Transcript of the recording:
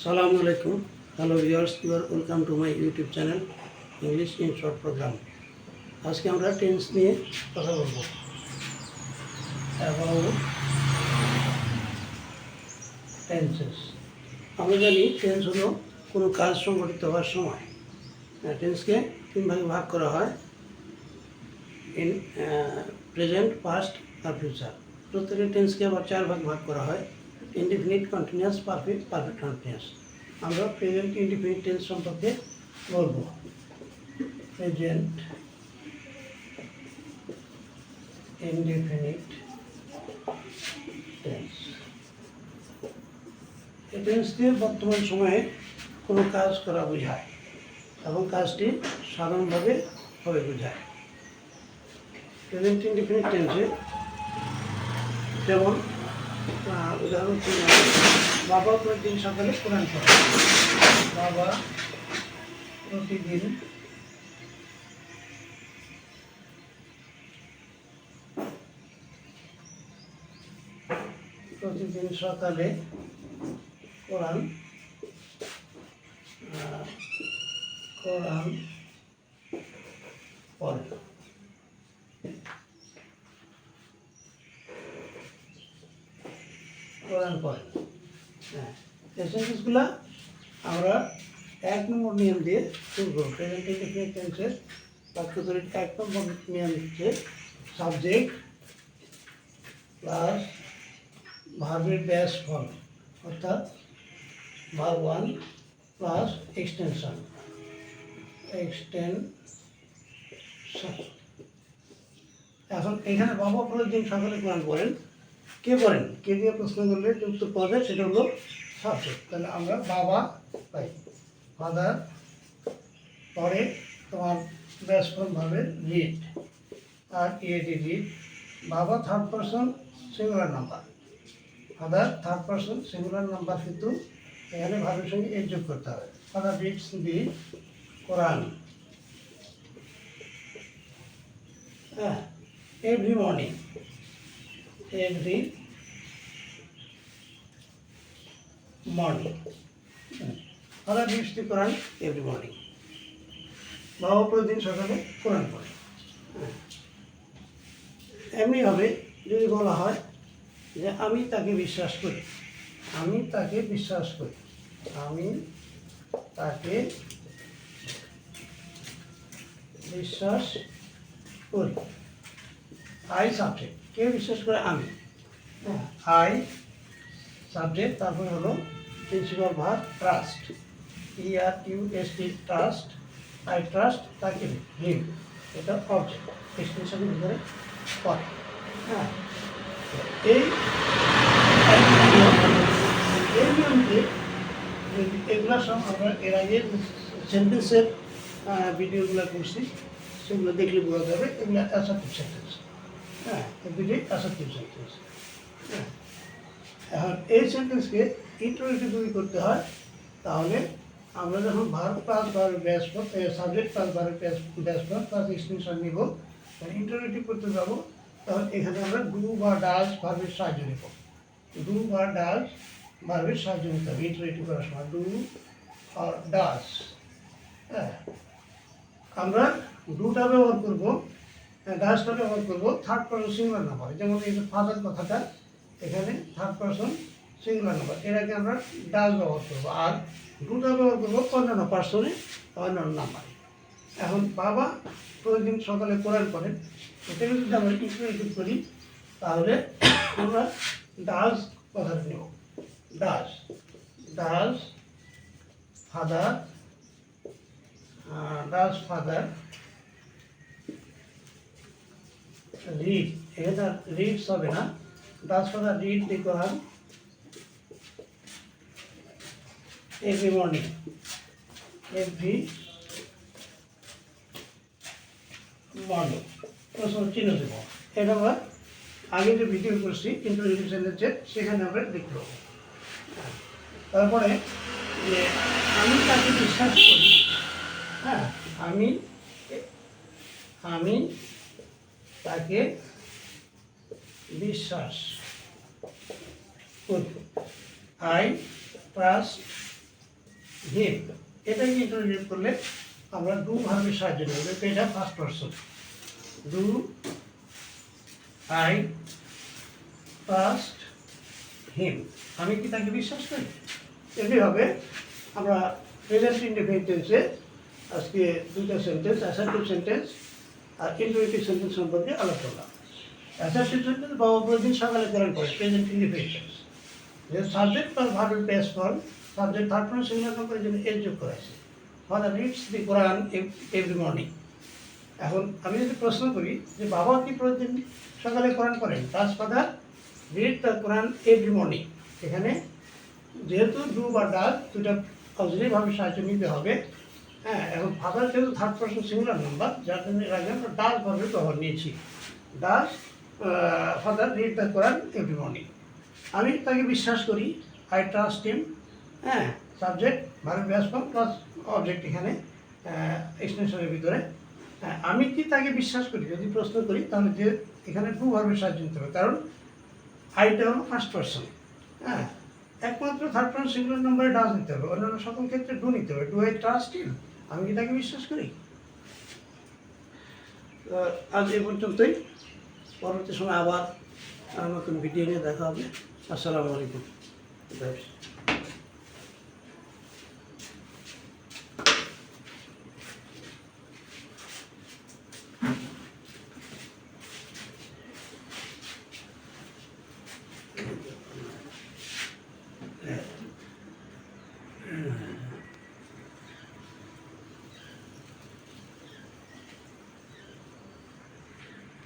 Assalamu alaikum. Hello viewers, you are welcome to my YouTube channel English in Short Program. আজকে আমরা tense নিয়ে কথা বলবো। About tenses. আমরা জানি টেন্স হলো কোনো কাজ সংঘটিত হওয়ার সময়। টেন্সকে তিন ভাগে ভাগ করা হয়, ইন প্রেজেন্ট, পাস্ট আর ফিউচার। প্রত্যেকটা টেন্সকে আবার চার ভাগ করা হয়, indefinite, continuous, perfect, perfect continuous. আমরা প্রেজেন্ট ইনডিফিনিট টেন্স সম্পর্কে বলবো। প্রেজেন্ট ইনডিফিনিট টেন্স, এই টেন্স দিয়ে বর্তমান সময়ে কোনো কাজ করা বোঝায় এবং কাজটি সাধারণভাবে হবে বোঝায়। প্রেজেন্ট ইনডিফিনিট টেন্সে যেমন উদাহরণ বাবা প্রতিদিন সকালে কোরআন পড়ে। বাবা প্রতিদিন সকালে কোরআন পড়ে। কোরআন পড়ে। এই সেন্টেন্সগুলো আমরা এক নম্বর নিয়ম দিয়ে শুরু করব। প্রেজেন্ট ইনডিফিনিট টেন্সের বাক্য তৈরির এক নম্বর নিয়ম হচ্ছে সাবজেক্ট প্লাস ভার্বের ব্যাস ফর্ম, অর্থাৎ ভার্ব ওয়ান প্লাস এক্সটেনশন। এখন এখানে বাবা প্রতিদিন সকালে কোরআন পড়েন, কে পড়েন? কে দিয়ে প্রশ্ন করলে যে উত্তর পাওয়া যায় সেটা হলো সাবজেক্ট। তাহলে আমরা বাবা পাই। ফাদার পরে তোমার ব্যাস ফর্ম ভাবে রিড, আর ইএডি রিড। বাবা third person singular number, father third person singular number, কিন্তু এখানে ভাবের সঙ্গে এর যোগ করতে হবে। Father reads the Quran every morning. Every morning, father reads the Quran every morning. বাবা প্রতিদিন সকালে কোরআন পড়ে। এমনিভাবে যদি বলা হয় যে আমি তাকে বিশ্বাস করি, আমি তাকে বিশ্বাস করি, আমি তাকে বিশ্বাস করি। আই সাবজেক্ট, কে বিশ্বাস করে? আমি। আই সাবজেক্ট, তারপরে হলো principal verb trust, TRUST, trust. I trust তাকে, হিম, এটা অবজেক্ট এক্সটেনশনের ভিতরে পড়ে। এই নিয়মকে এগুলো সব আমরা এর আগে সেন্টেন্সের ভিডিওগুলো করছি, সেগুলো দেখলে বোঝা যাবে। এগুলো অ্যাসার্টিভ সেন্টেন্স, এগুলি অ্যাসার্টিভ সেন্টেন্স। এখন এই সেন্টেন্সকে ইন্টারোগেটিভ যদি করতে হয়, তাহলে আমরা যখন ভার্ব প্লাস ভার্বের ব্যাস ফর্ম, সাবজেক্ট প্লাস ভার্বের ব্যাস ফর্ম প্লাস এক্সটেনশন নিব, ইন্টারোগেটিভ করতে যাব, তখন এখানে আমরা ডু বা ডাজ ভার্বের সাহায্য নেব। ডু বা ডাজ ভার্বের সাহায্য নিতে হবে ইন্টারোগেটিভ করার সময়, ডু আর ডাজ। আমরা ডুটা ব্যবহার করবো, ডাজটা ব্যবহার করবো থার্ড পারসন সিঙ্গুলার নাম্বার। যেমন এই যে ফাদার কথাটা, এখানে থার্ড পারসন সিঙ্গুলার নাম্বার, এর আগে আমরা ডাজ ব্যবহার করবো। আর ডুটা ব্যবহার করবো অন্যান্য পার্সনে, অন্যান্য নাম্বারে। এখন বাবা প্রতিদিন সকালে কোরআন পড়েন, এটাকে যদি আমরা ইন্টারোগেটিভ করি, তাহলে আমরা ডাজ কথাটা নেব। Does, does father, does father read, এটা রিডস হবে না, does father read the Quran every morning. Every morning প্রশ্ন চিহ্ন দেব। এটা আমরা আগে যে ভিডিও করছি ইন্টারোগেটিভ সেন্টেন্সের, সেখানে আমরা লিখব। তারপরে যে আমি তাকে বিশ্বাস করি, আমি তাকে বিশ্বাস করি। I trust হিম, এটাকে ইন্টারোগেট করলে আমরা ডু ভার্বের সাহায্য নেব। তো এটা first person, do I trust him, আমি কি তাকে বিশ্বাস করি। এমনিভাবে আমরা প্রেজেন্ট ইনডিফিনিট টেন্সে আজকে দুটো সেন্টেন্স, অ্যাসার্টিভ সেন্টেন্স আর ইন্টারোগেটিভ সেন্টেন্স সম্পর্কে আলোচনা করলাম। অ্যাসার্টিভ সেন্টেন্স বাবা প্রতিদিন সকালে গ্রহণ করে, প্রেজেন্ট ইনডিফিনিট টেন্স। যে সাবজেক্ট বা ভার্বের press form, subject third person singular নাম্বারের জন্য এস যোগ করা আছে। Father reads the Quran every morning. এখন আমি যদি প্রশ্ন করি যে বাবা কি প্রতিদিন সকালে কোরআন করেন, does father read the Quran every morning. এখানে যেহেতু ডু বা ডাজ দুটা অক্সিলারি ভাবে সাহায্য নিতে হবে। হ্যাঁ, এখন ফাদার যেহেতু থার্ড পারসন সিঙ্গুলার নাম্বার, যার জন্য এর আগে আমরা ডাজ ভাবে ব্যবহার নিয়েছি। Does father read the Quran every morning. আমি তাকে বিশ্বাস করি, আই ট্রাস্ট হিম। হ্যাঁ, subject verb base form plus object এখানে এক্সটেনশনের ভিতরে। হ্যাঁ, আমি কি তাকে বিশ্বাস করি যদি প্রশ্ন করি, তাহলে যে এখানে ডু ভার্বের সাহায্য নিতে হবে, কারণ আইটা হলো ফার্স্ট পারসন। হ্যাঁ, একমাত্র থার্ড পারসন সিঙ্গুলার নাম্বারে ডাজ নিতে হবে, অন্যান্য সকল ক্ষেত্রে ডু নিতে হবে। ডু আই ট্রাস্ট হিম, আমি কি তাকে বিশ্বাস করি। আজ এই পর্যন্তই, পরবর্তী সময় আবার নতুন ভিডিও নিয়ে দেখা হবে। আসসালামু আলাইকুম।